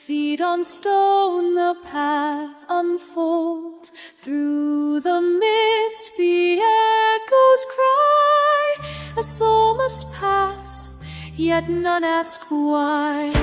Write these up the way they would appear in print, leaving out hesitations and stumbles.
Feet on stone, the path unfolds. Through the mist, the echoes cry. A soul must pass, yet none ask why.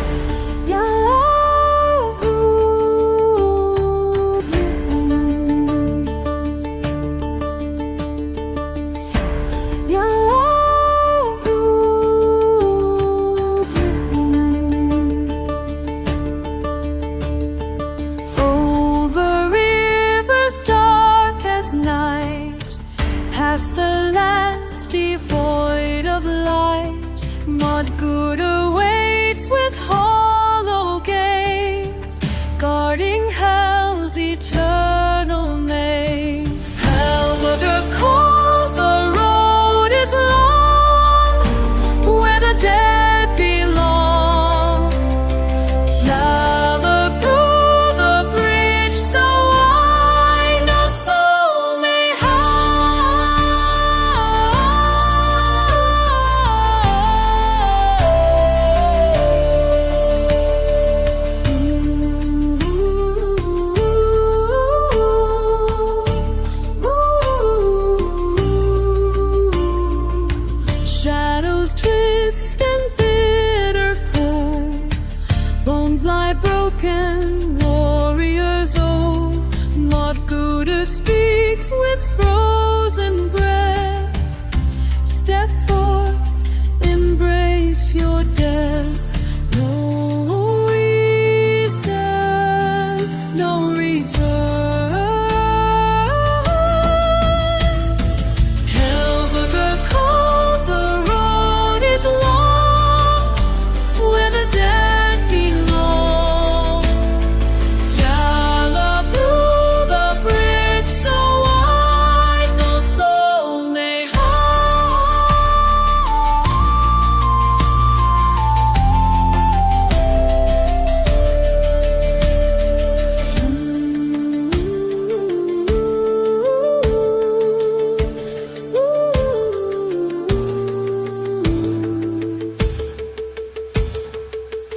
Past the lands devoid of light, what good awaits with hollow gaze, guarding hell's eternal maze? Hell mother calls, the road is long, where the dead belong. Through the bridge so wide, no soul may twist and bitter cold, bones lie broken, warriors old. What Gouda speaks with frozen breath? Step forth, embrace your death. No reason, no return. Hell burger calls, the road is long, where the dead belong. Gallop through the bridge so wide, no soul may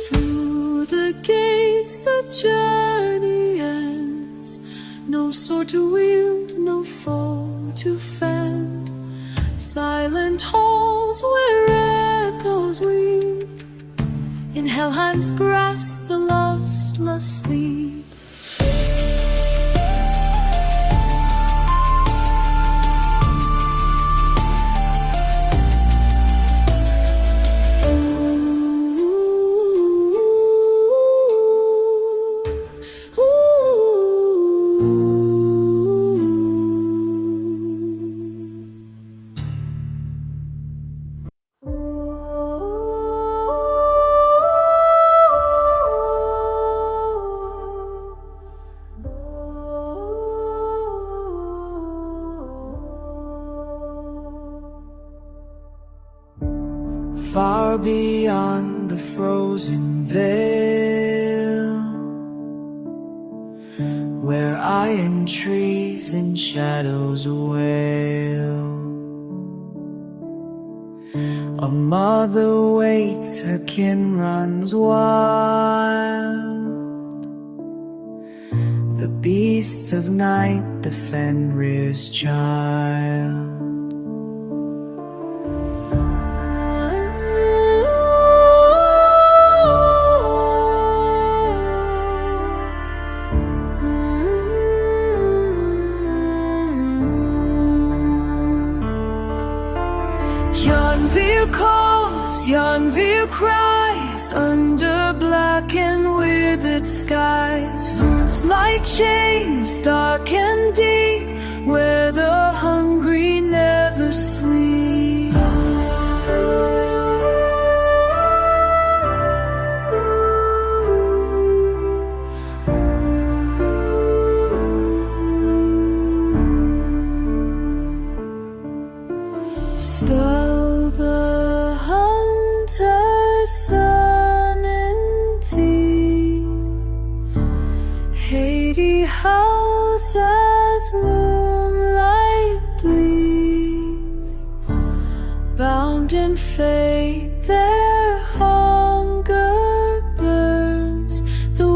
To the gates the journey ends. No sword to wield, no foe to fend. Silent halls where echoes weep. In Helheim's grass the lost must sleep. Far beyond the frozen veil, where iron trees and shadows wail, a mother waits, her kin runs wild. The beasts of night, the Fenrir's child. Yonvir calls, Yonvir cries, under black and withered skies. Roots like chains, dark and deep, where the hungry never sleep. Spell the hunter's son in teeth. Hades howls as moonlight bleeds. Bound in fate, their hunger burns. The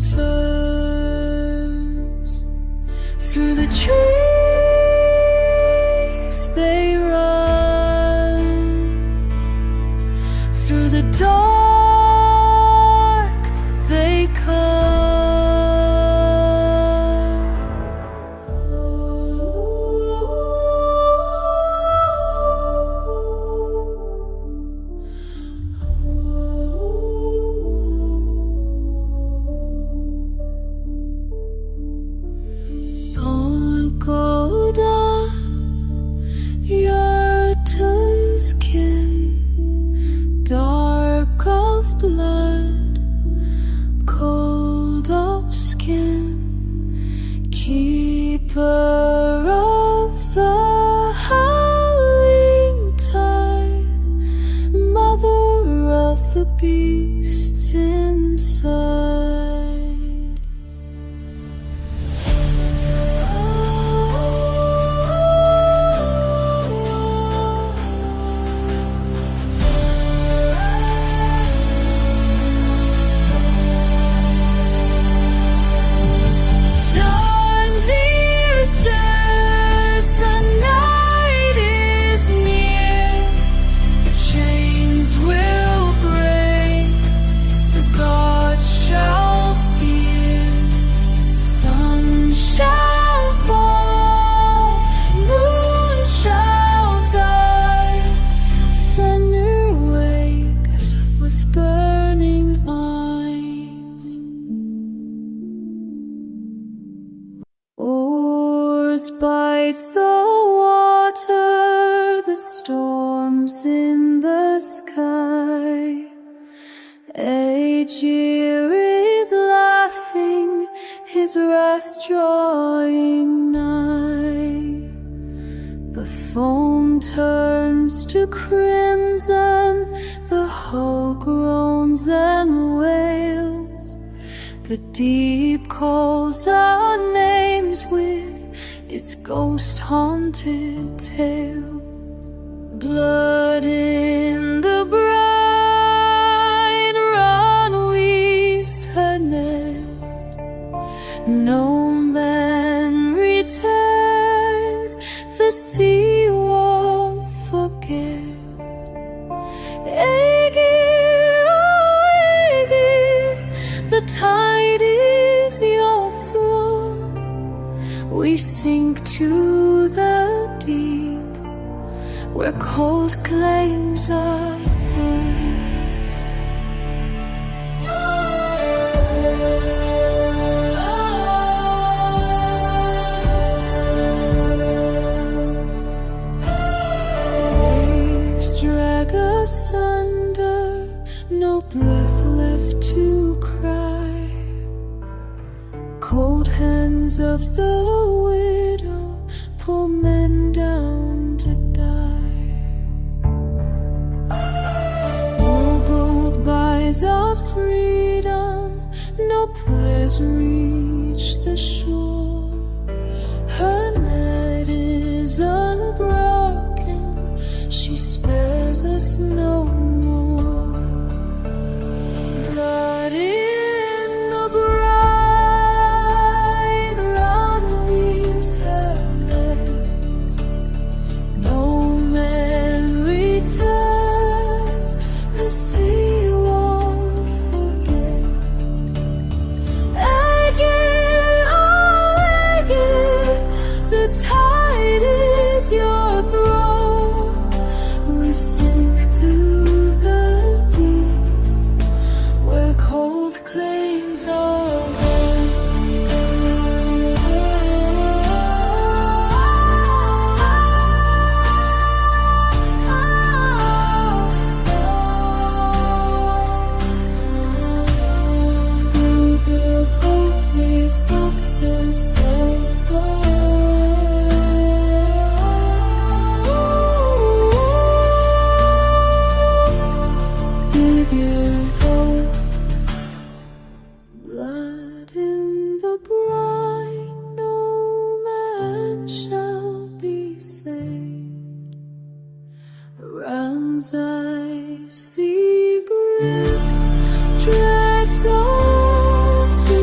returns. Through the trees they run, through the dark they come. Skin, dark of blood, cold of skin, keeper of the howling tide, mother of the beasts inside. Bite the water, the storms in the sky. Aegir is laughing, his wrath drawing nigh. The foam turns to crimson, the hull groans and wails. The deep calls our names with its ghost-haunted tale. Blood in the brine, Run weaves her net. No man returns, the sea won't forget. Aegir, oh Aegir, the tide is your throne. We sink to the deep, where cold claims our hands. Waves drag asunder, no breath left to cry. Cold hands of the widow pull men down to die. No gold buys our freedom, no prayers reach the shore. Her net is unbroken, she spares us no more. Blood in the brine, Run weaves her net. No man returns, the sea won't forget. Aegir, oh Aegir, the tide is your throne. We sink to the deep, where cold claims our blood in the brine, no man shall be saved. Rounds icy grip drags all to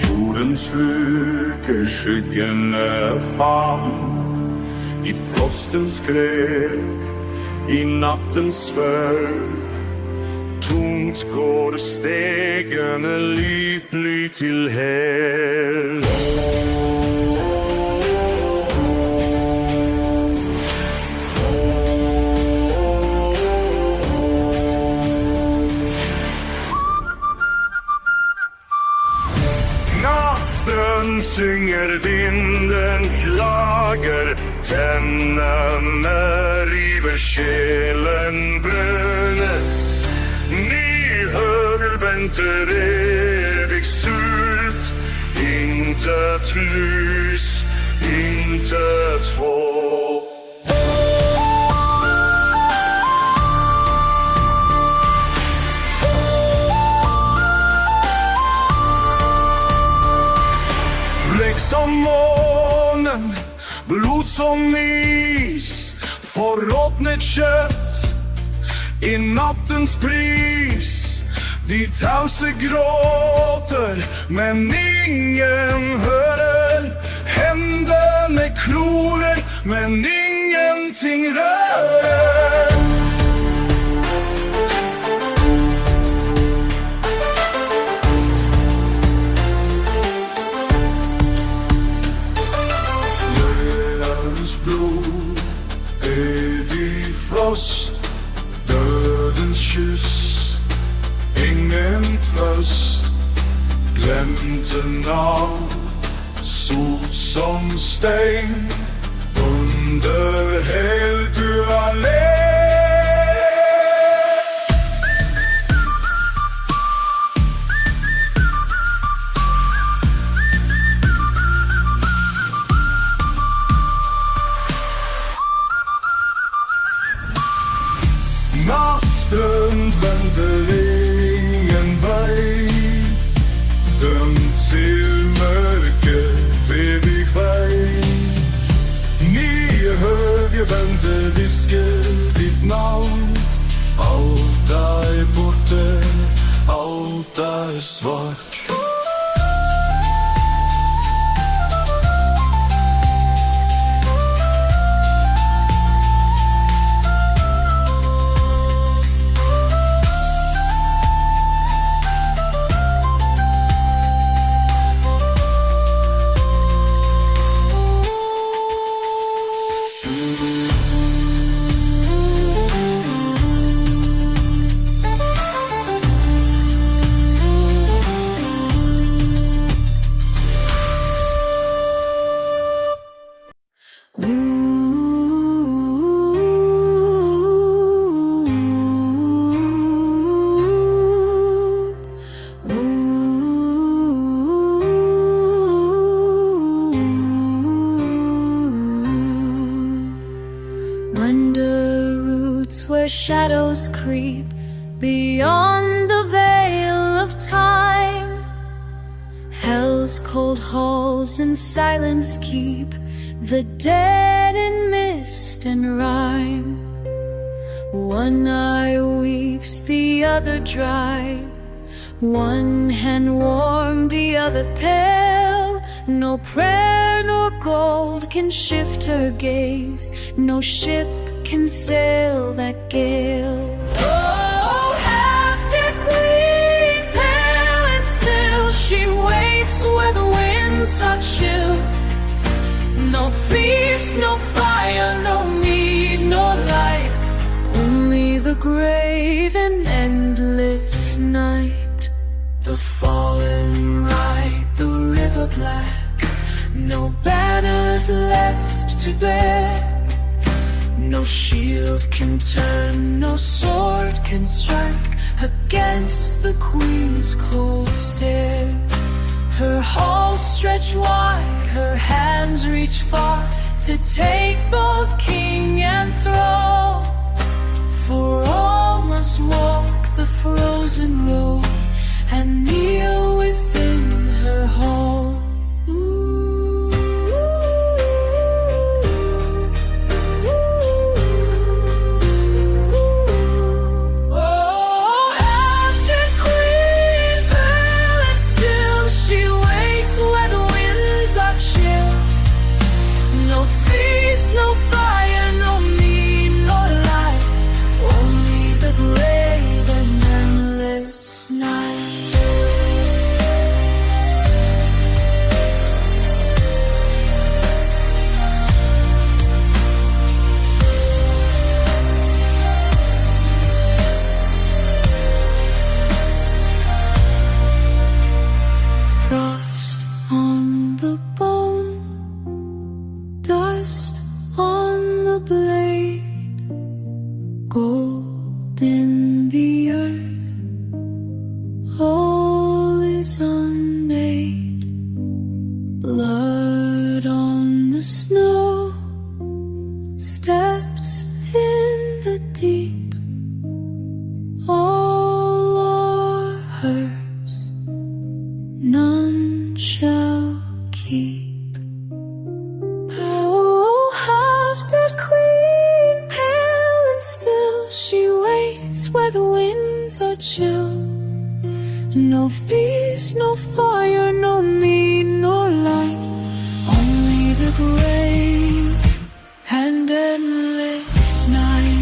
Solen sluker skyggene fram i frostens grep, i nattens svølv. Tungt går det stegende liv bly til hell. Natten synger, vinden klager, tennene river, sjelen brøler. Nyhør venter evig sult, intet lys, intet håp. Blekk som månen, blod som is, forråtnet kjøtt i nattens pris. De tause gråter, men ingen hører. Hendene klorer, men ingenting rører. Blod, evig frost, dødens kyss, ingen trøst. Glemte navn, sot som stein, under helt ualene. Natten venter ingen vei, dømt til mørket evig vei. Nye høye venter hvisker ditt navn. Alt er borte, alt er svart. Under roots where shadows creep beyond the veil of time, hell's cold halls in silence keep the dead in mist and rhyme. One eye weeps, the other dry, one hand warm, the other pale. No prayer nor gold can shift her gaze, no ship can sail that gale. Oh, half-dead queen, pale and still, she waits where the winds are chill. No feast, no fire, no need, no light, only the grave and endless night. The fallen ride the river black, no banners left to bear. No shield can turn, no sword can strike against the queen's cold stare. Her halls stretch wide, her hands reach far to take both king and throne. For all must walk the frozen road and kneel within her hall. Oh, half-dead queen, pale and still, she waits shall keep. Oh, half-dead queen, pale and still, she waits where the winds are chill. No feast, no fire, no meat nor light, only the grave and endless night.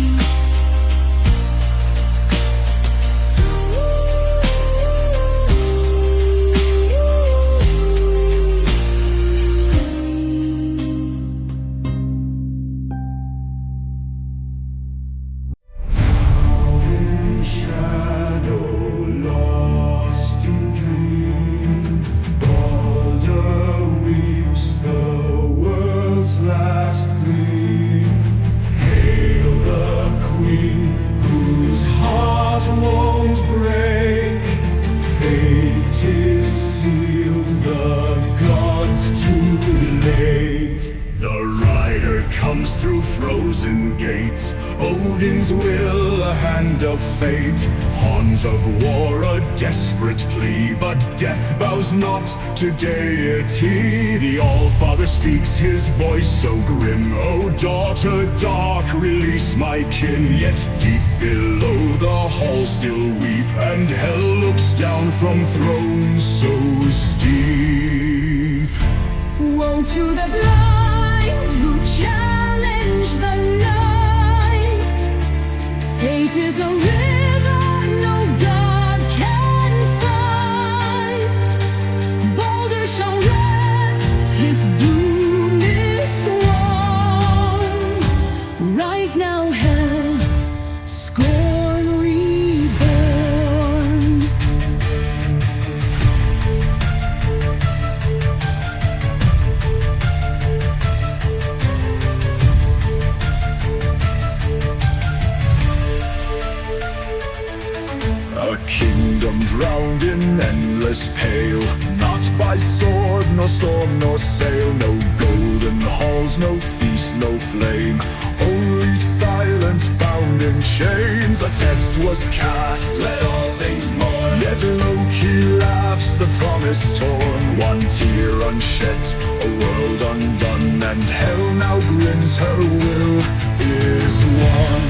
Through frozen gates, Odin's will, a hand of fate, horns of war, a desperate plea, but death bows not to deity. The All-Father speaks, his voice so grim, O daughter dark, release my kin. Yet deep below the hall still weep, and hell looks down from thrones so steep. Woe to the blind who challenge the night. Fate is a river no God can fight. Boulder shall rest, his doom is sworn. Rise now, hell, scorn reborn. A kingdom drowned in endless pale, not by sword, nor storm, nor sail. No golden halls, no feast, no flame, only silence bound in chains. A test was cast, let all things mourn, yet Loki laughs, the promise torn. One tear unshed, a world undone, and hell now grins, her will is won.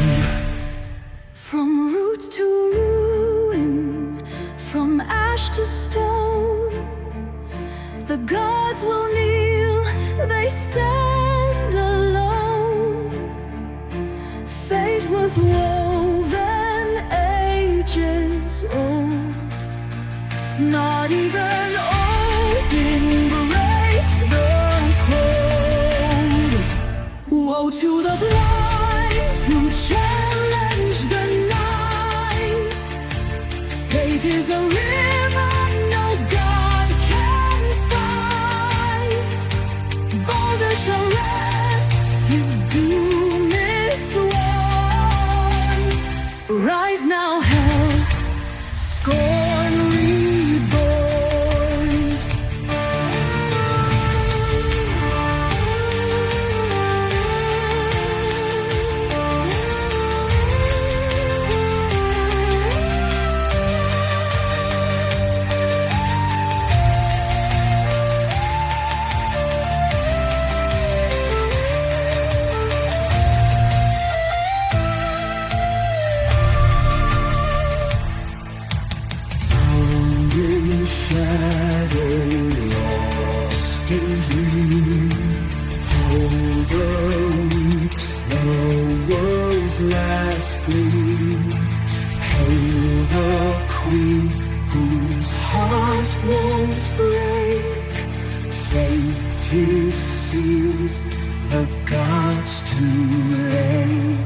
From root to ruin, from ash to stone, the gods will kneel, they stand alone. Fate was woven ages old, not even Odin breaks the code. Woe to the blind who challenge the night. Fate is a river no God can fight. Boulder shall rest, his doom is sworn. Rise now, hell, scorn reborn. Shadow lost in dream, Holder weeps, the world's last gleam. Hail the queen whose heart won't break. Fate is sealed, the gods too late.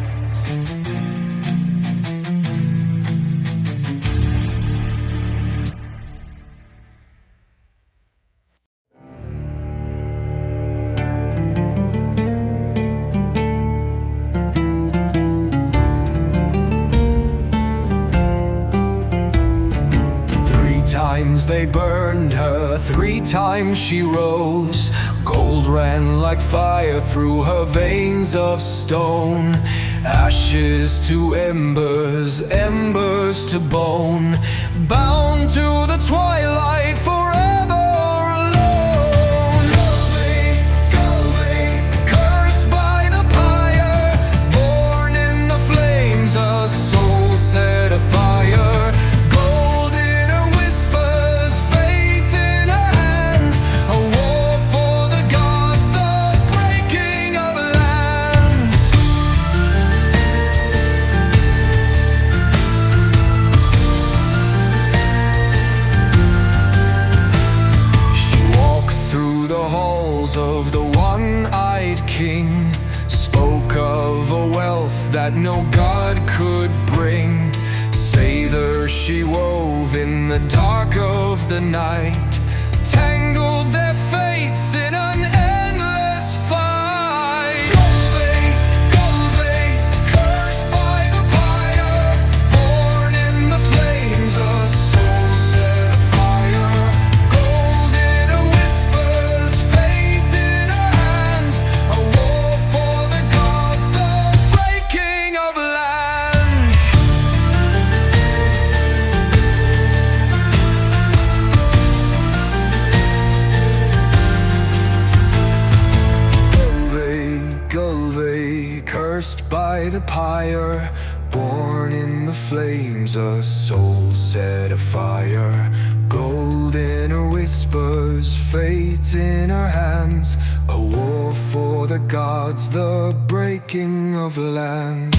They burned her, 3 times she rose. Gold ran like fire through her veins of stone. Ashes to embers, embers to bone, bound to the twilight forever alone. halls of the one-eyed king spoke of a wealth that no god could bring. Sather she wove in the dark of the night, tangled their fates in an endless fight. Galway, cursed by the pyre, born in the flames, a soul set afire. Gold in her whispers, fate in her hands, a war for the gods, the breaking of lands. Galway, cursed by the pyre, born in the flames, a soul set afire. Gold in her whispers, fate in her hands, a war for the gods, the breaking of lands.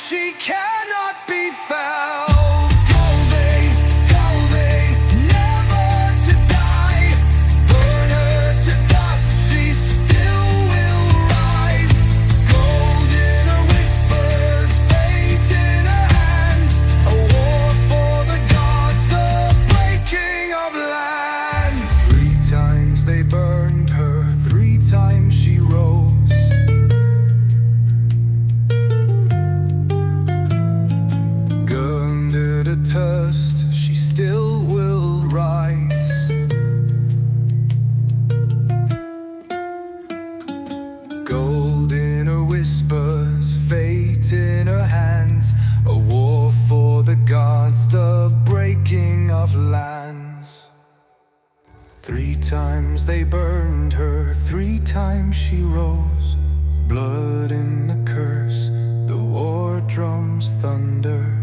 She cannot be felled. Galway, never to die. Burn her to dust, she still will rise. Gold in her whispers, fate in her hands, a war for the gods, the breaking of lands. 3 times they burned her, 3 times she rose. She still will rise. Gold in her whispers, fate in her hands, a war for the gods, the breaking of lands. 3 times they burned her, 3 times she rose. Blood in the curse, the war drums thunder.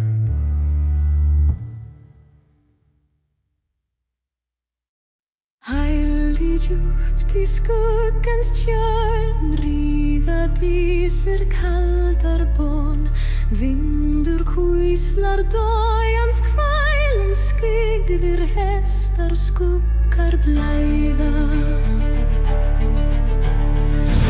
Djupt i skuggans tjörn rida diser kaldar barn. Vindur kvislar dojans kvällens skygger, hästar skuggar bläda.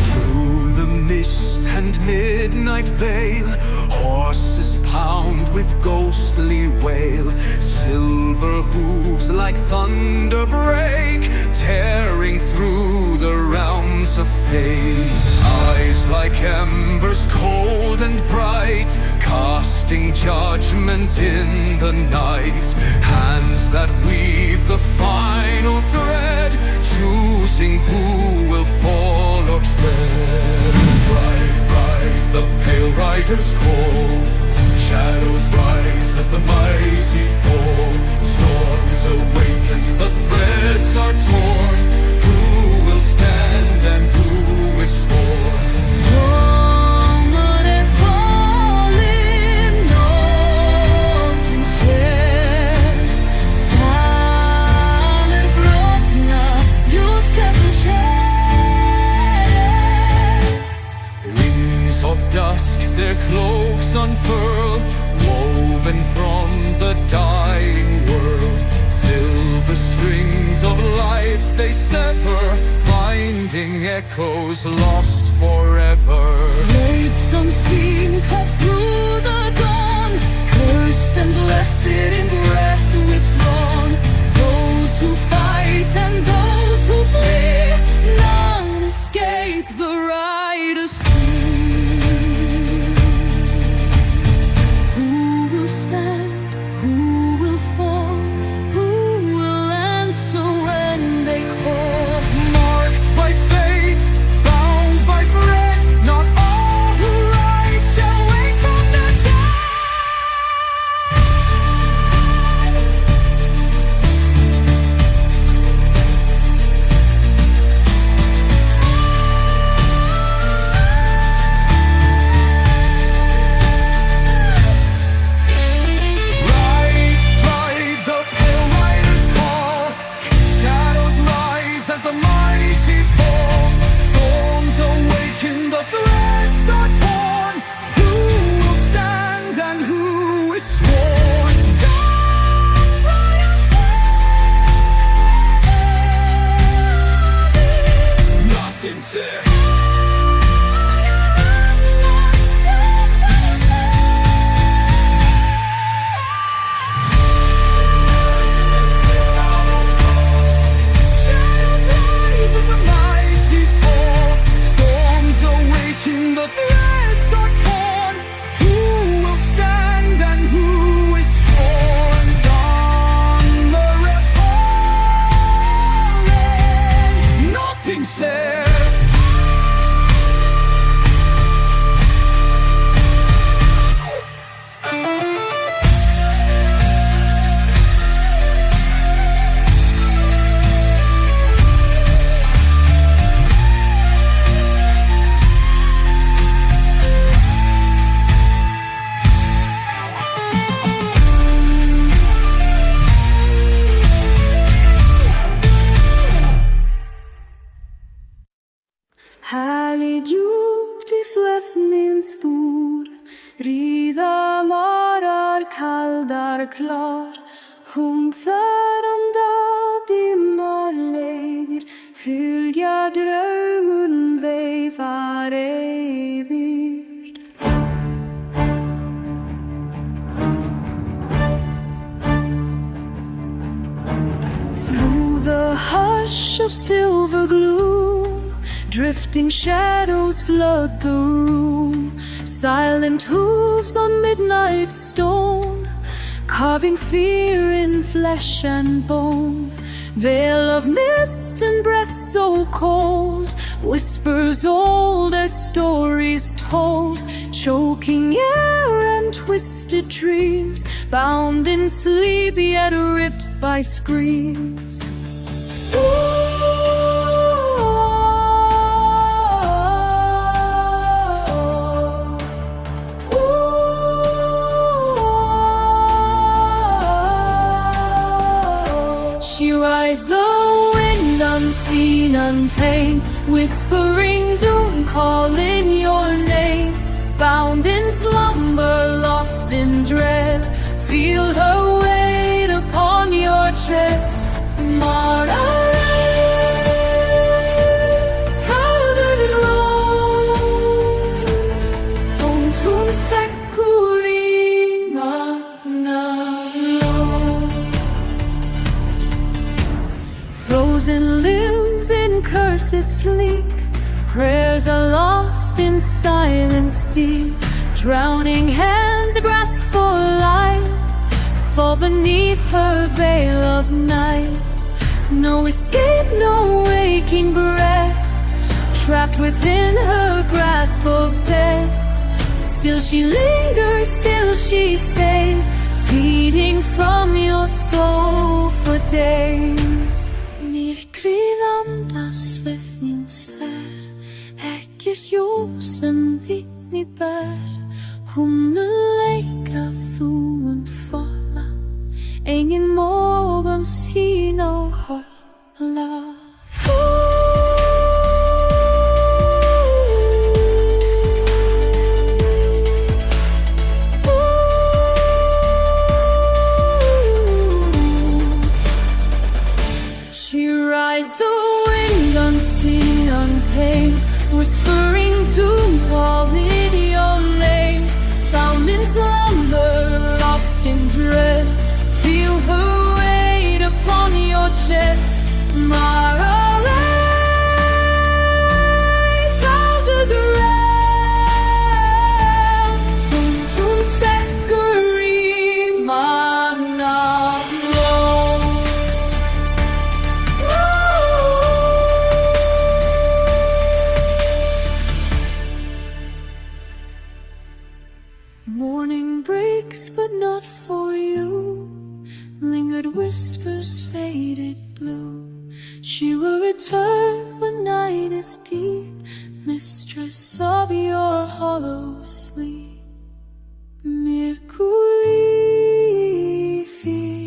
Through the mist and midnight veil, horses pound with ghostly wail. Silver hooves like thunder break, tearing through the realms of fate. Eyes like embers cold and bright, casting judgment in the night. Hands that weave the final thread, choosing who will fall or tread. Bright, the pale riders call. Shadows rise as the mighty fall. Storms awaken, the threads are torn. Who will stand and who is sworn? Domar fallen, nåden sker. Saler brotna, jordskaften sker. Wings of dusk, their cloaks unfurl, woven from the dying world. Silver strings of life they sever, binding echoes lost forever. Blades unseen cut through the dawn, cursed and blessed in breath withdrawn. Those who fight and those who flee, none escape the riders free. Who will stand? Who will fall? Who will answer when they call? Marked by fate, Härlig djupt i svefnens bord, rida marar kaldar klar, humförande dimmar lägger, fylga drömmen vevar evigt. Through the hush of silver gloom, drifting shadows flood the room, silent hooves on midnight stone, carving fear in flesh and bone. Veil of mist and breath so cold, whispers old as stories told, choking air and twisted dreams, bound in sleep yet ripped by screams. She rides the wind unseen, untamed, whispering doom, calling your name. Bound in slumber, lost in dread, feel her weight upon your chest. Mara, frozen limbs in cursed sleep, prayers are lost in silence deep. Drowning hands grasp for light, fall beneath her veil of night. No escape, no waking breath, trapped within her grasp of death. Still she lingers, still she stays, feeding from your soul for days. Myrkrið andas svefnin slær, ekkert ljós sem vitni bär. Hon mun leika, þú munt falla, engin någonsin att hålla. She rides the wind unseen, untamed, whispering doom, calling your name. Bound in slumber, lost in dread, feel her weight upon your chest. Mara, call the ground, to Zachary, man of love. Morning breaks, but not for you. Lingered whispers, faded blue. She will return when night is deep, mistress of your hollow sleep. Mercury fear,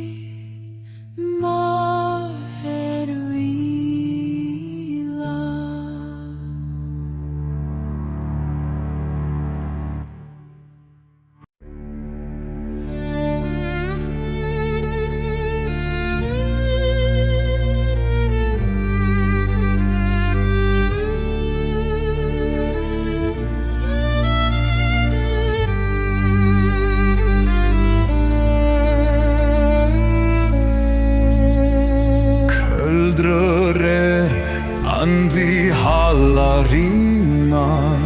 andi Halla rimmar,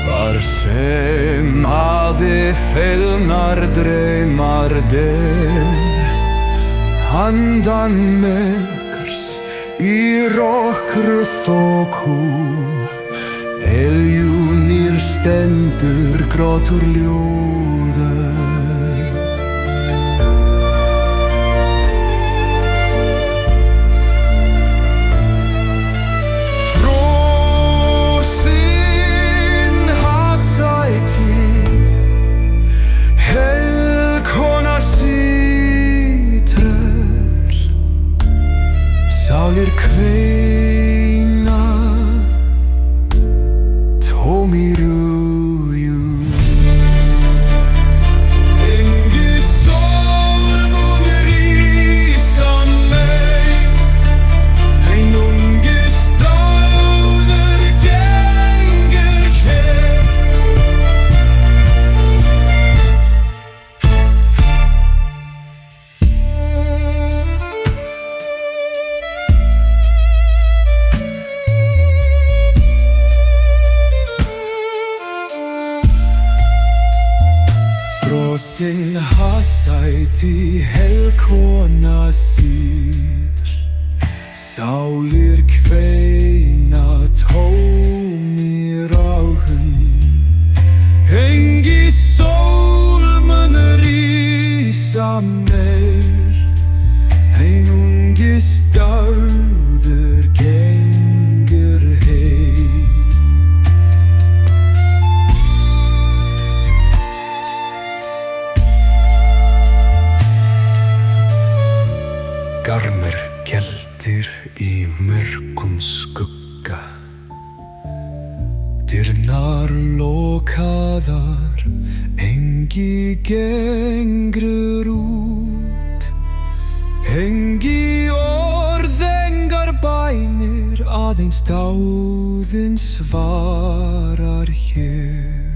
var sem aði fellnar draumar handan myrkrs í rokru þoku, eljunir stendur grátur ljóður. Sálir kveina sin hasæti helkona síður Sálir kveina tómir áhun Hengi sól mun rísa meir Einungis dáður gengur heim Garmur geltir í mörgum skugga Dyrnar lokaðar, engi gengur út Engi orð, engar bænir, aðeins dáðin svarar hér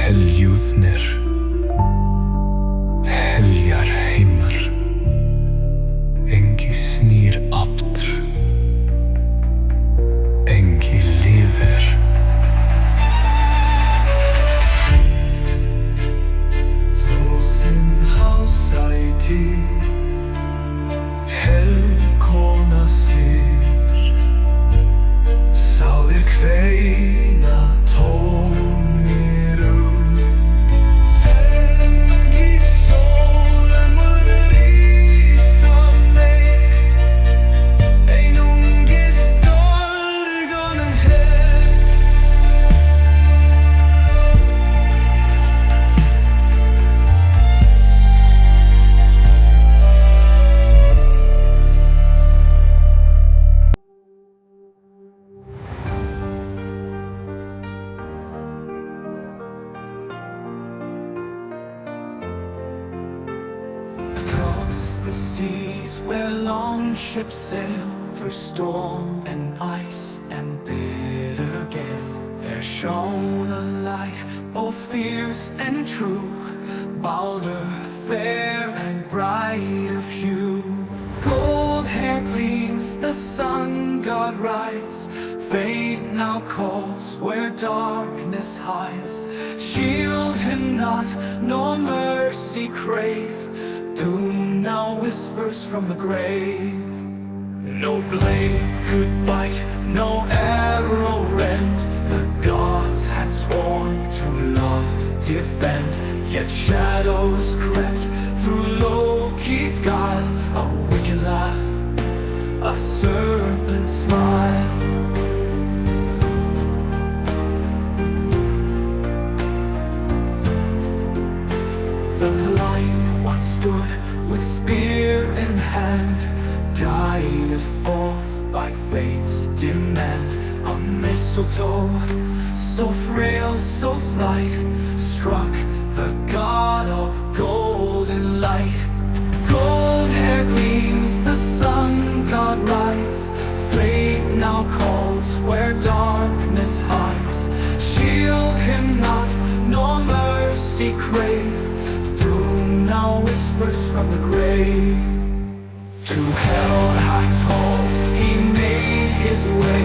Heljúðnir, heljar heimar, engi snýr aftur, engi lifir. Frosin hásæti, helkona situr, sálir kveina tómir Engi sól mun rísa meir Einungis dálganum her Across the seas where long ships sail Through storm and ice and bitter gale There shone a light, both fierce and true Balder, fair and bright of hue Gold hair gleams, the sun god rides Fate now calls where darkness hides Shield him not, nor mercy crave Doom now whispers from the grave No blade could bite, no arrow rend The gods had sworn to love, defend Yet shadows crept through Loki's guile A wicked laugh, a serpent's smile The blind one stood with spear in hand Guided forth by fate's demand A mistletoe, so frail, so slight Struck the god of golden light Gold hair gleams, the sun god rides Fate now calls where darkness hides Shield him not, nor mercy crave Doom now whispers from the grave To Helheim's halls he made his way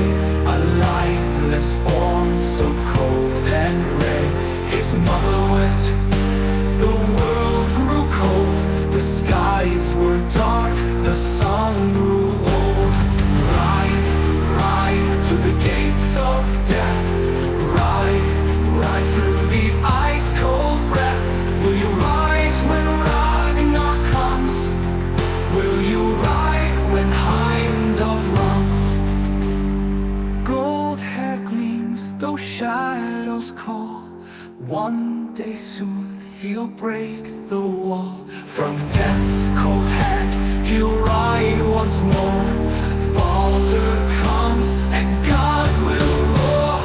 A lifeless form so cold and gray His mother wept, the world grew cold The skies were dark, the sun grew old Ride, ride to the gates of death Ride, ride through the ice-cold breath Will you rise when Ragnar comes? Will you ride when Heimdall drums? Gold hair gleams, though shadows call One day soon he'll break the wall From death's cold hand he'll ride once more Balder comes and gods will roar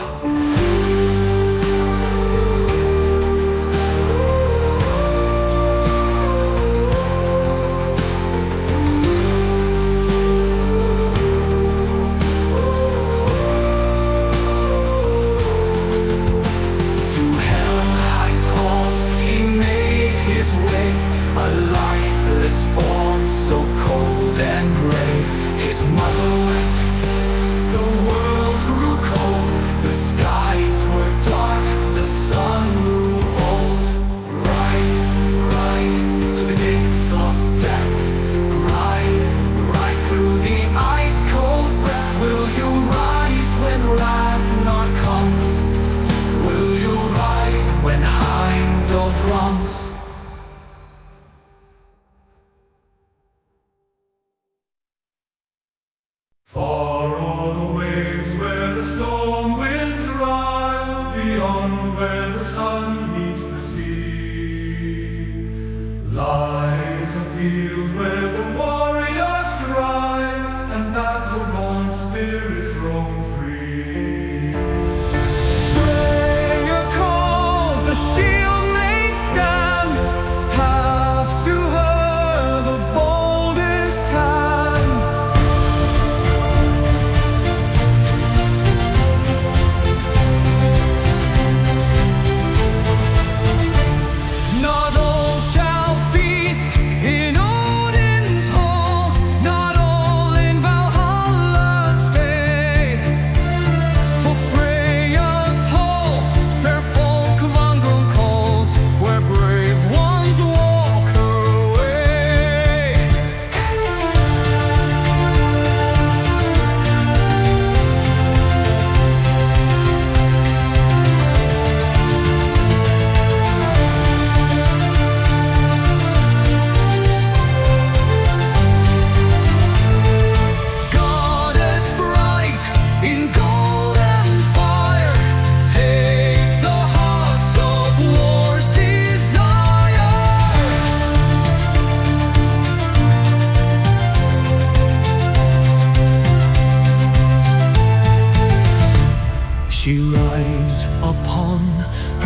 A lifeless form so cold and gray His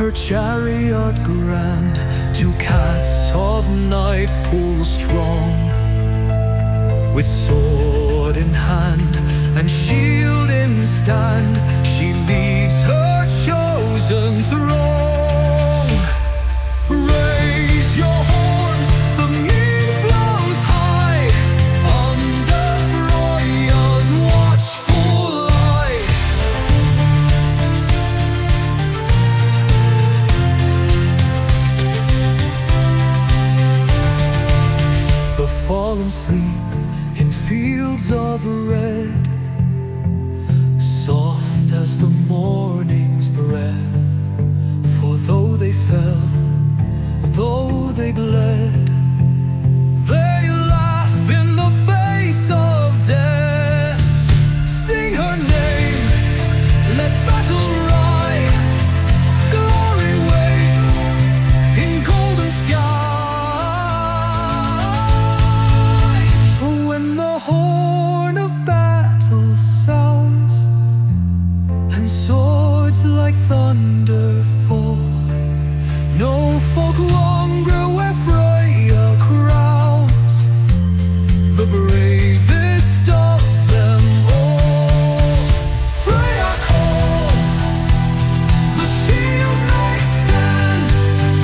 her chariot grand, two cats of night pull strong. With sword in hand and shield in stand, she leads her chosen throng. Raise your horns, the mead flows high, under Freya's watchful eye. The fallen sleep in fields of red, soft as the morning's breath. For though they fell, though they bled, they laugh in the face of death. Sing her name, let battle rise, glory waits in golden skies. So when the horn of battle sounds, and swords like thunder fall, no folk longer wear Freya crowns, the bravest of them all. Freya calls, the shield knight stands,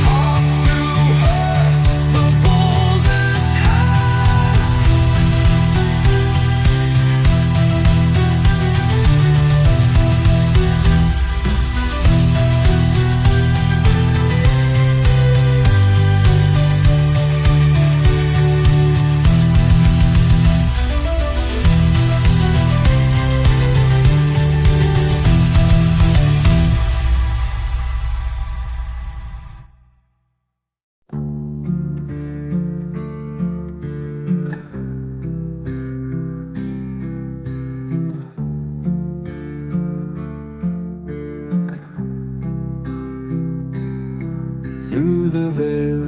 half to her the boldest hands. Through the veil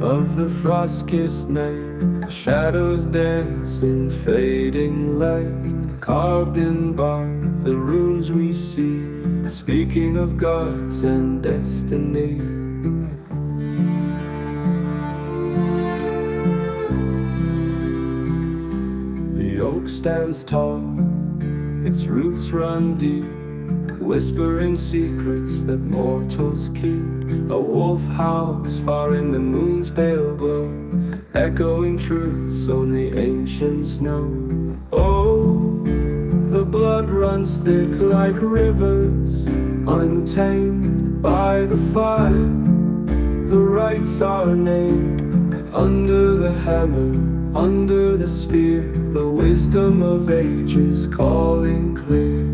of the frost-kissed night, shadows dance in fading light. Carved in bark, the runes we see, speaking of gods and destiny. The oak stands tall, its roots run deep, whispering secrets that mortals keep. A wolf howls far in the moon's pale glow, echoing truths only ancients know. Oh, the blood runs thick like rivers, untamed by the fire. The rights are named under the hammer, under the spear. The wisdom of ages calling clear.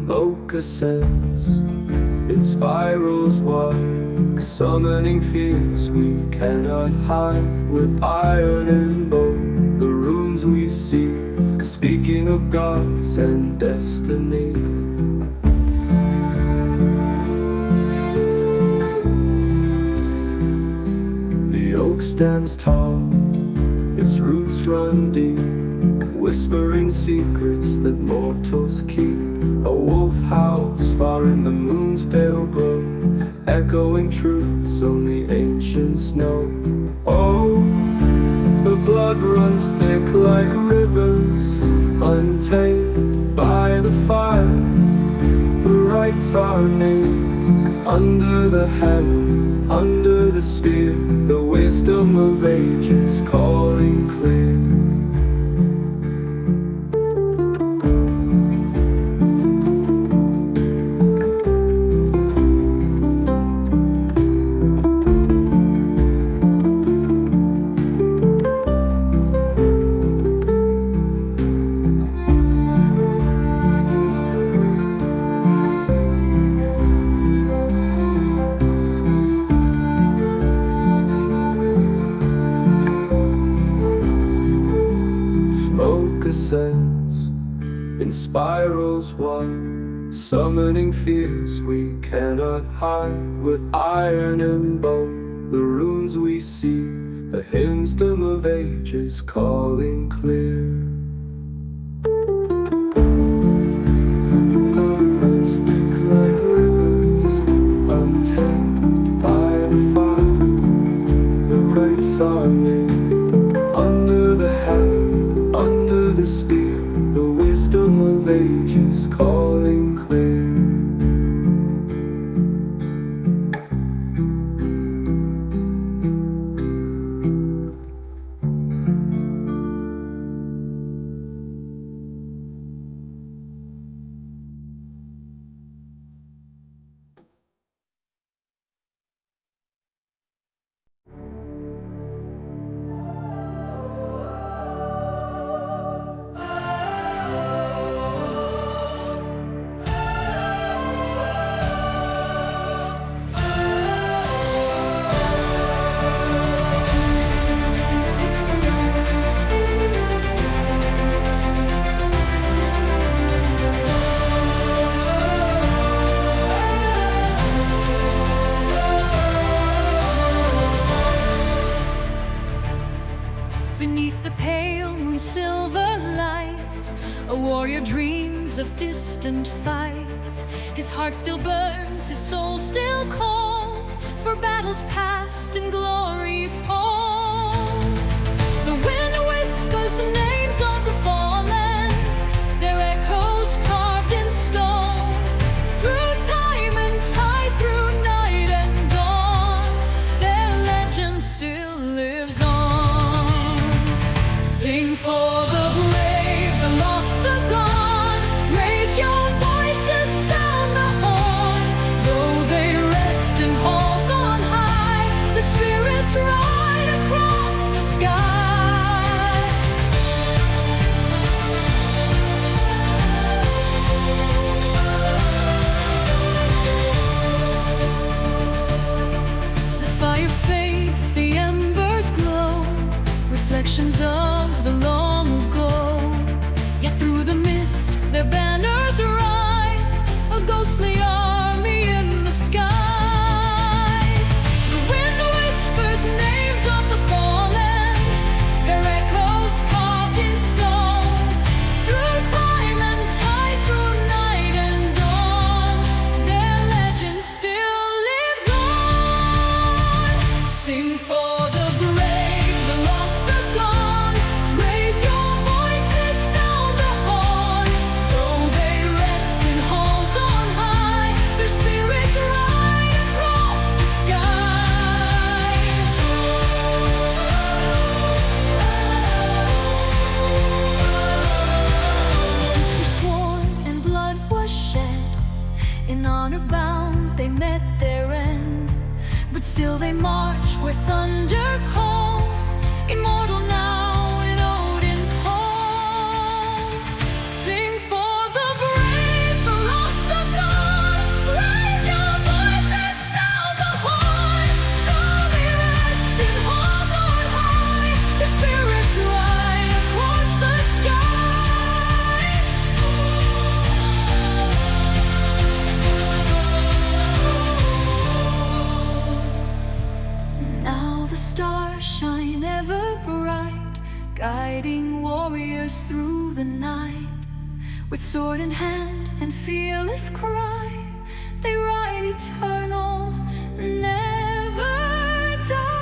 Smoke ascends, it spirals wide, summoning fears we cannot hide. With iron and bone, the runes we see, speaking of gods and destiny. The oak stands tall, its roots run deep, whispering secrets that mortals keep. A wolf howls far in the moon's pale glow, echoing truths only ancients know. Oh, the blood runs thick like rivers, untamed by the fire. The rights are named under the hammer, under the spear. The wisdom of ages calling clear. Ascends in spirals wide, summoning fears we cannot hide. With iron and bone, the runes we see, the hymnstem of ages calling clear. The blood runs thick like rivers, falls, his heart still burns, his soul still calls for battles past and glory's halls. The wind whispers the names of the fallen, their echoes carved in stone. Through time and tide, through night and dawn, their legend still lives on. Sing for the brave, the lost, the gone. Raise your voices, sound the horn. Though they rest in halls on high, the spirits ride across the sky. The fire fades, the embers glow, reflections of the long ago. Yet through the mist their banners rise, a ghostly army in the skies. The wind whispers names of the fallen, their echoes carved in stone. Through time and tide, through night and dawn, their legend still lives on. Sing for the brave, the lost, the gone. Raise your voices, sound the horn. Though they rest in halls on high, their spirits ride across the sky. Oaths were sworn and blood was shed. In honor bound, they met their end. But still they march where thunder calls, immortal now in Odin's halls. Sing for the brave, the lost, the gone. Raise your voices, sound the horn. Though they rest in halls on high, their spirits ride across the sky. Now the stars shine ever bright, guiding warriors through the night. With sword in hand and fearless cry, they ride eternal, never die.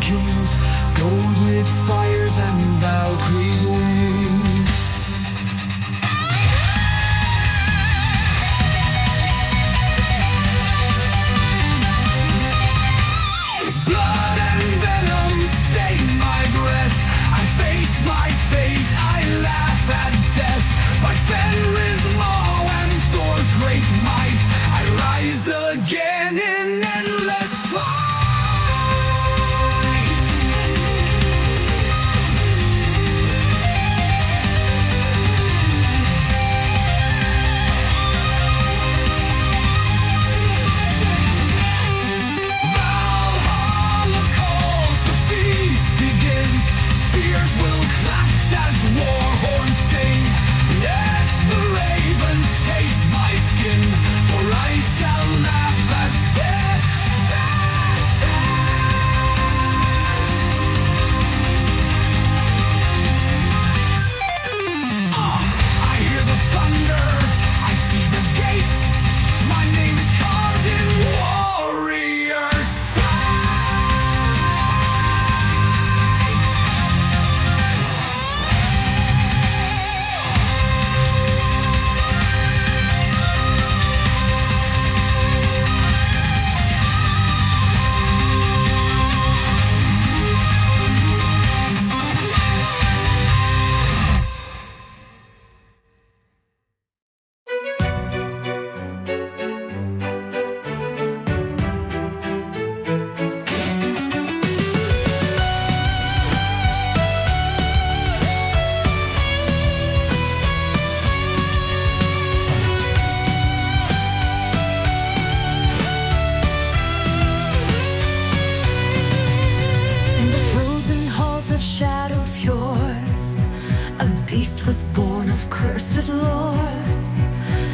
kings, gold-lit fires and Valkyrie's wings. Blood and venom stain my breath. I face my fate, I laugh at death. By Fenrir's maw and Thor's great might, I rise again in endless fight. Valhalla calls, the feast begins. Spears will clash as war horns sing. Let the ravens taste my skin, for I shall laugh as death. Sad, I hear the thunder, I see the gates. My name is carved in warriors' In the frozen halls of shadowed fjords, a beast was born of cursed lords.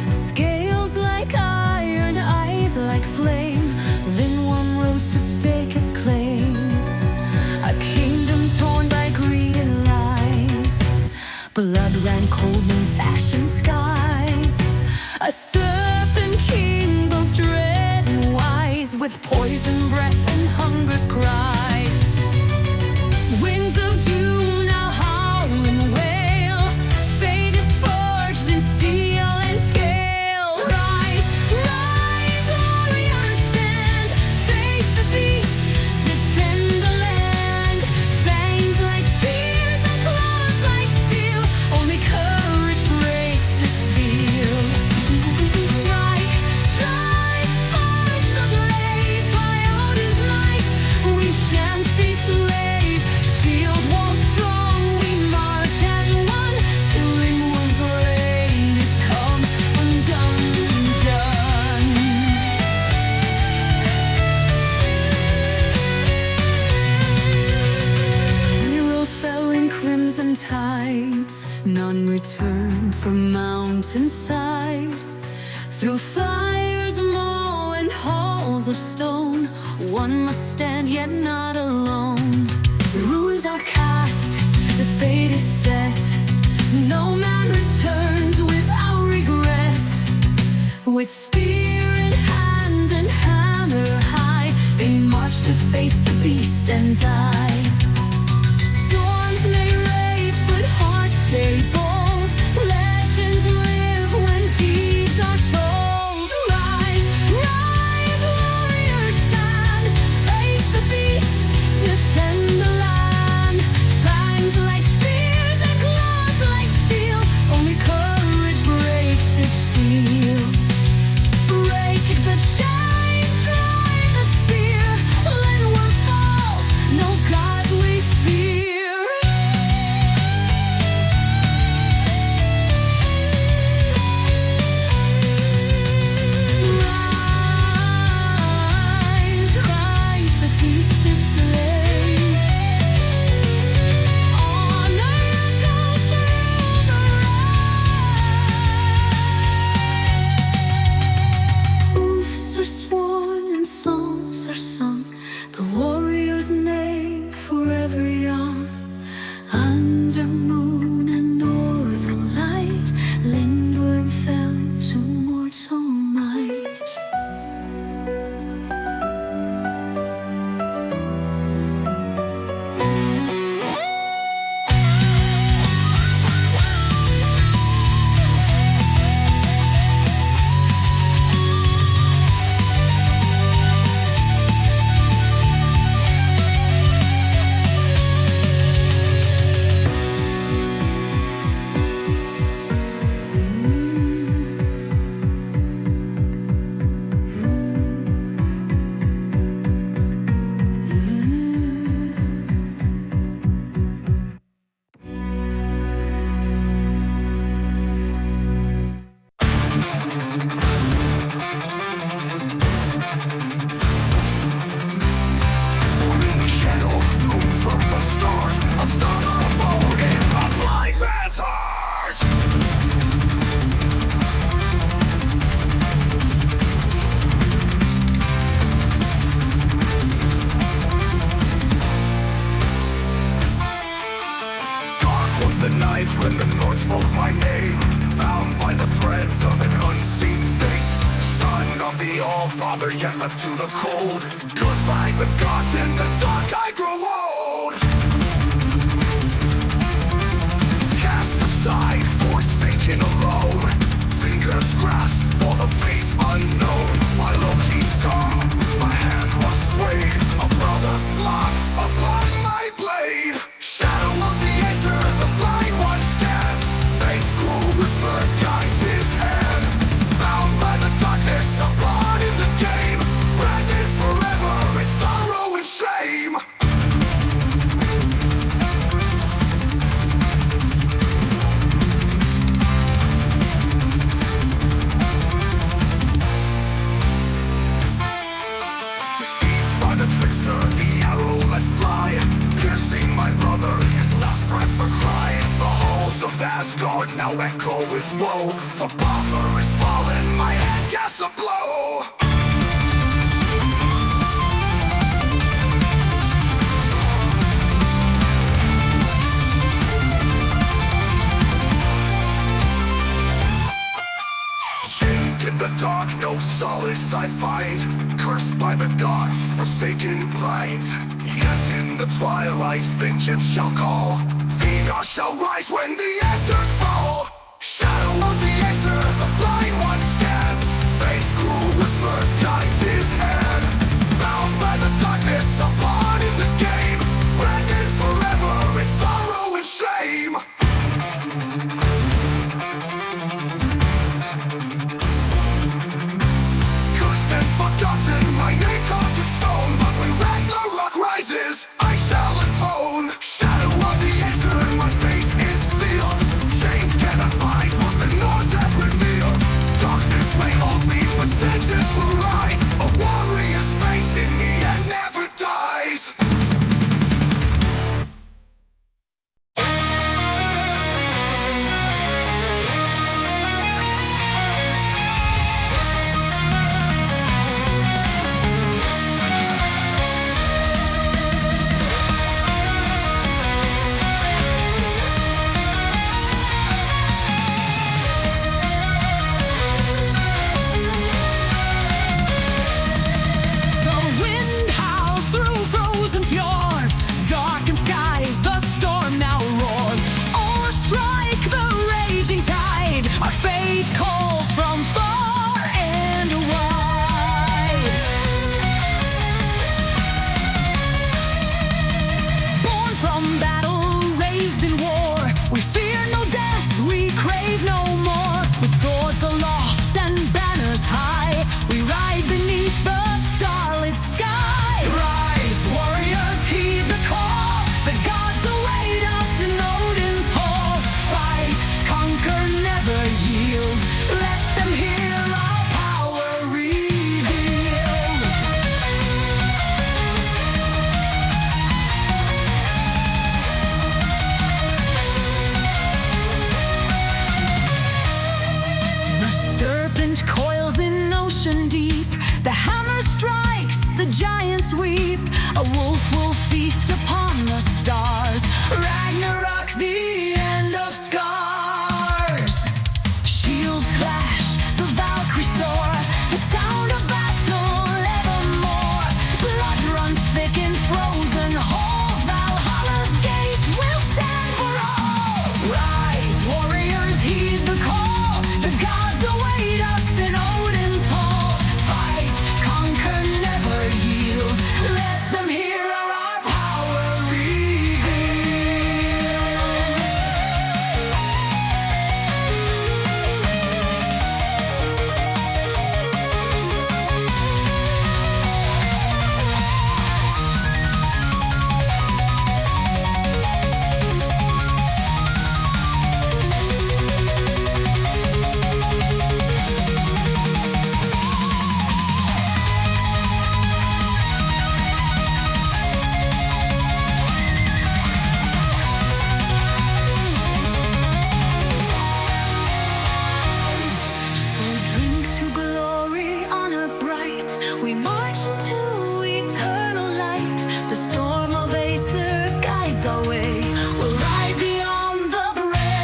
Scales like iron, eyes like flame. Then one rose to stake its claim. A kingdom torn by greed and lies. Blood ran cold in fashion skies. A serpent king, both dread and wise, with poison breath and hunger's cries. Winds of doom now howl and wail. Fate is forged in steel and scale. Rise, rise, warriors, stand. Face the beast, defend the land. Fangs like spears and claws like steel. Only courage breaks its seal. Strike, strike, forge the blade. By Odin's might, we shan't be slave. Shield wall strong, we march as one, till England's reign is come undone, done. Heroes fell in crimson tides, none returned from mountainside. Through fires of maw and halls of stone, one must stand yet not alone. Runes are cast, the fate is set. No man returns without regret. With spear in hand and hammer high, they march to face the beast and die. Storms may rage, but hearts stay bold. Legends live when deeds are told. Rise, rise, warriors, stand. Face the beast, defend the land. Fangs like spears and claws like steel. Only courage breaks its seal. Break the chains, drive the spear. When one falls, no God night when the Lord spoke my name, bound by the threads of an unseen fate, son of the All-Father, yet left to the cold. Cursed by the gods in the dark, I grow old. Cast aside, forsaken alone, fingers grasp for the fate unknown. My Loki's tongue, my hand was swayed, a brother's blood upon my blade. Shadow of the Acer, the blind one stands. Fate's cruel whisper guides his hand. Bound by the darkness, a pawn in the game, branded forever in sorrow and shame. Deceived by the trickster, the arrow let fly, piercing my brother, his last breath a cry. The halls of Asgard now echo with woe. The Father is fallen, my hand cast a blow. Chained in the dark, no solace I find, cursed by the gods, forsaken, blind. Yet in the twilight vengeance shall call, Vega shall rise when the answers fall. Shadow of the Acer, the blind one stands. Fate's cruel whisper guides his hand. Bound by the darkness, a pawn in the game, branded forever in sorrow and shame. Cursed and forgotten, my name carved in stone, but when Ragnarok rises, I shall atone. Shadow of the Acer, my fate is sealed. Chains cannot bind what the Lord has revealed. Darkness may hold me, but vengeance will rise. A warrior's fate in me and never dies. The wind howls through frozen fjords, darkened skies, the storm now roars. Or strike the raging tide, our fate calls from far and wide. Born from battle, raised in war, we fear no death, we crave no more. With swords aloft and banners high, we ride beneath the starlit sky. Rise, warriors, heed the call. The gods await us in Odin's hall. Fight, conquer, never yield. Let them hear our power revealed. The serpent coils in ocean deep. The hammer strikes, the giants weep. A wolf will feast upon the stars. Ragnarok, the end of scars. Shields clash, the Valkyries soar. The sound of battle evermore. Blood runs thick in frozen halls. Valhalla's gate will stand for all. Rise, warriors, heed the call. The gods await us in Odin's hall. Fight, conquer, never yield. Let them hear our power revealed. our way. We'll ride beyond the brave.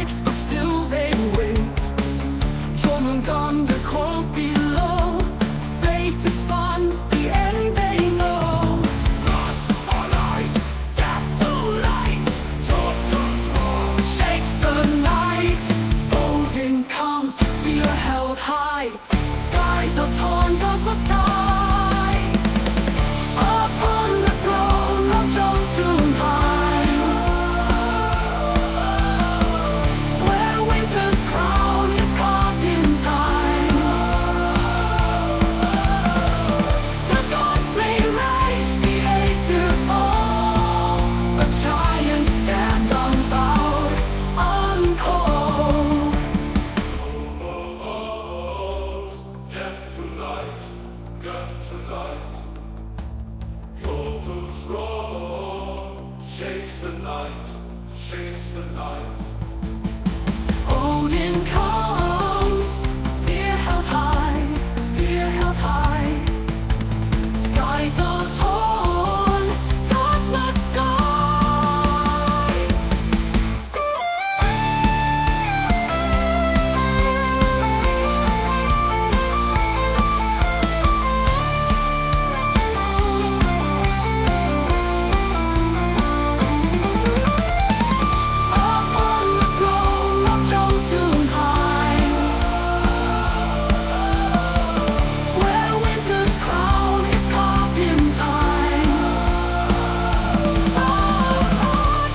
strikes, but still they wait. Jormungandr crawls below. Fate is spun, the end they know. Blood on ice, death to light. Jotun's roar shakes the night. Odin comes, spear held high. Skies are torn, gods must die. Upon the throne of Jotunheim, where winter's crown is carved in time. The gods may rise, the Aesir fall, but giants stand unbowed, uncold. Death to light, death to light. Jotun's roar shakes the night, shakes the night. Odin comes, spear held high, spear held high. Skies are torn, gods must die. Upon the throne of Jotunheim, where winter's crown is carved in time.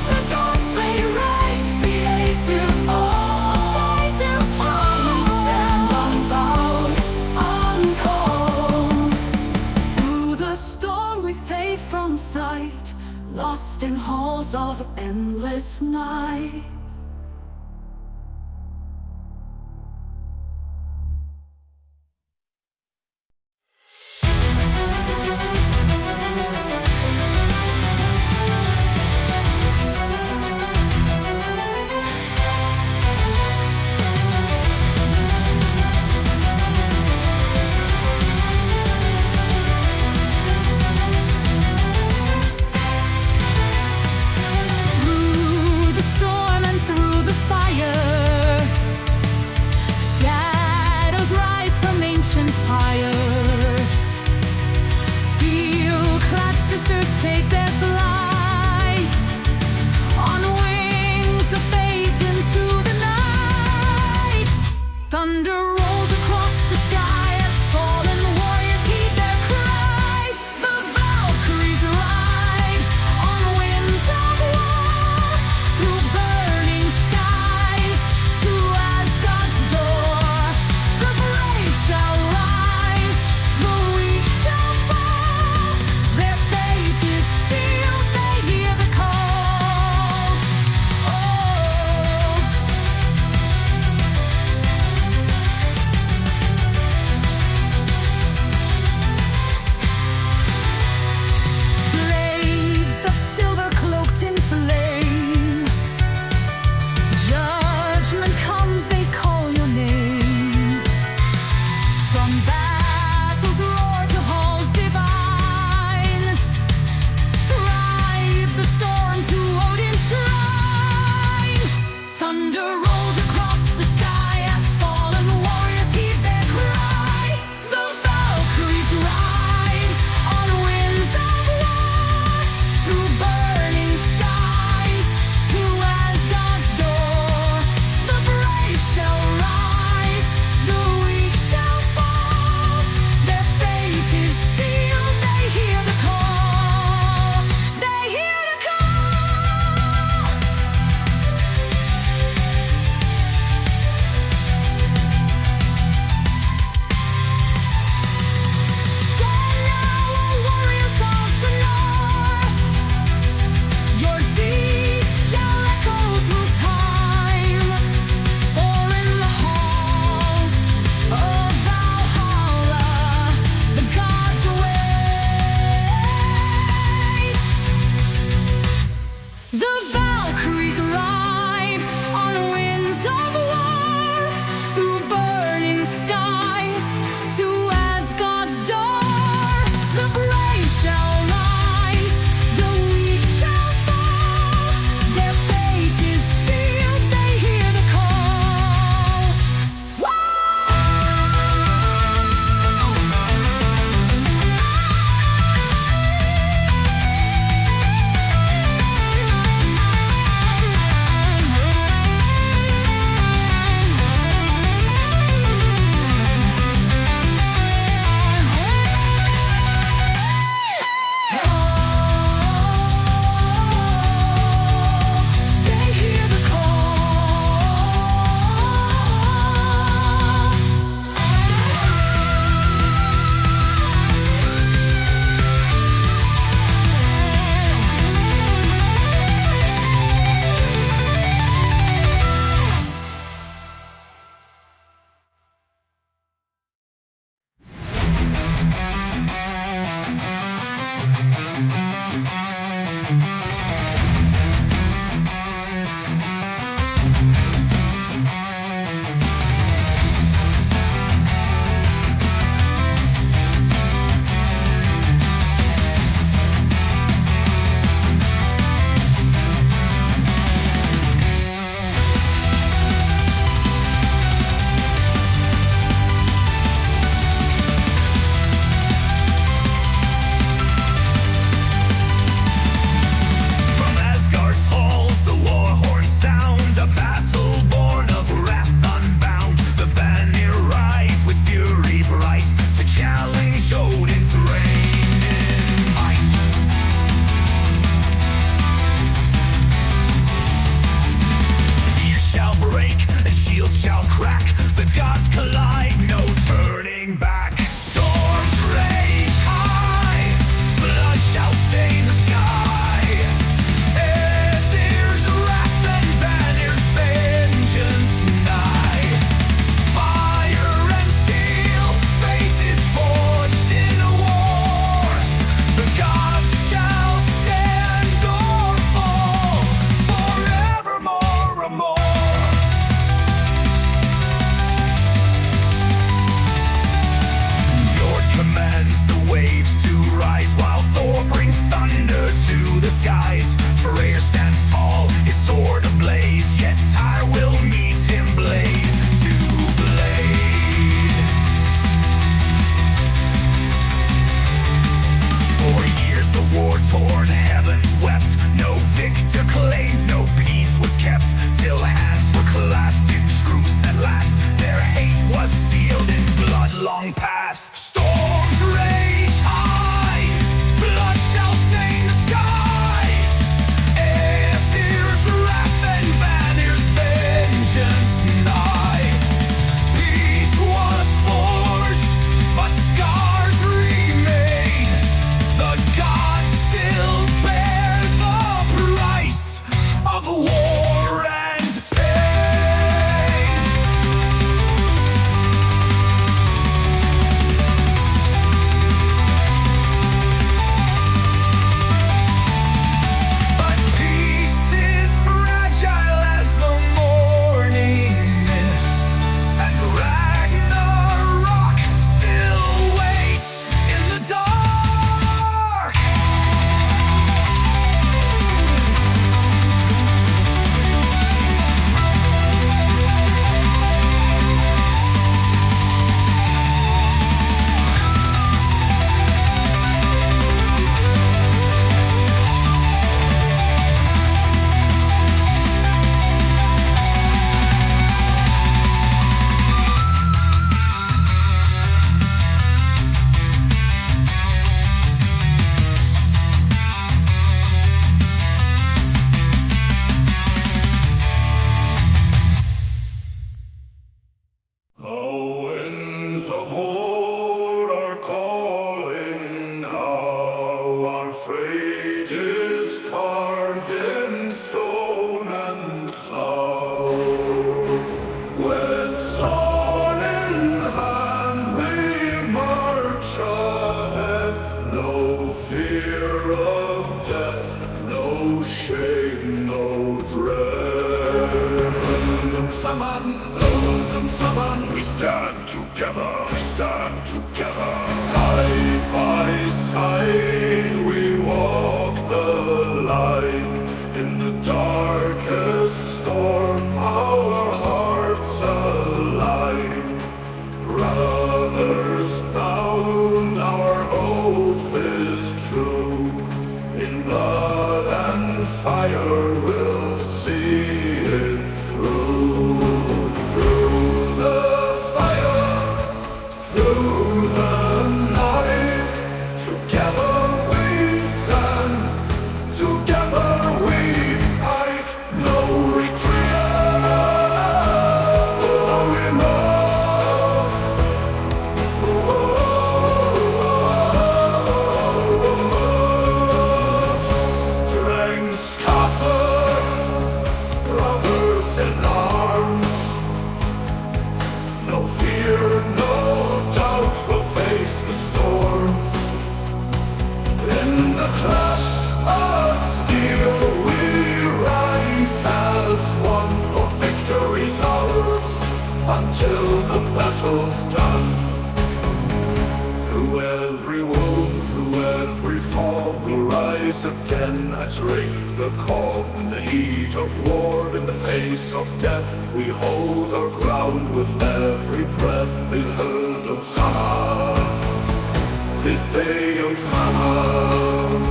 The gods may rise, the Aesir fall. Giants stand unbowed, uncold. Through the storm we fade from sight, lost in halls of endless night. Through the storm and through the fire, shadows rise from ancient pyres. Steel-clad sisters take their flight on wings of fate into the night. Thunder rolls across the sky as fallen warriors heed their cry. The Valkyries ride on winds of war, through burning skies to Asgard's door. The brave shall rise, the weak shall fall. Their fate is sealed. long past. Storms rage high, blood shall stain the sky. Aesir's wrath and Vanir's vengeance nigh. Peace was forged, but scars remain. The gods still bear the price of war and pain. But peace is fragile as the morning mist, and Ragnarok still waits in the dark. The winds of war are calling now. Our fate is carved in stone and cloud. With sword in hand we march ahead. No fear of death, no shame, no dread. Summon, we stand together, side by side we walk the line. In the darkest storm our hearts align. Brothers bound, our oath is true. In blood and fire we'll see it through. Through the fire, through the night, together we stand, together we fight. No retreat, no remorse. Strength scattered, brothers in arms. No fear, no doubt, we'll face the storms. In the clash of steel we rise as one, for victory's ours until the battle's done. Through every wound, through every fall, we'll rise again and ring the call. In the heat of war, in the face of death, we hold our ground with every breath. Við höldum saman, við deyjum saman.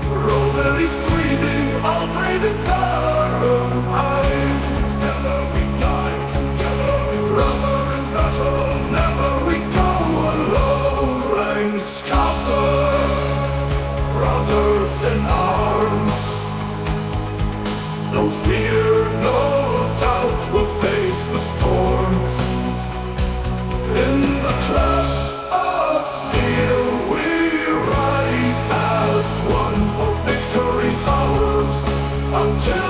Bróðir í stríði, aldrei við förum heim. Never we die together, brother in battle, never we go alone. Ranks scattered, brothers in arms. No fear, no doubt, we'll face the storms. In the clash of steel we rise as one, for victory's ours until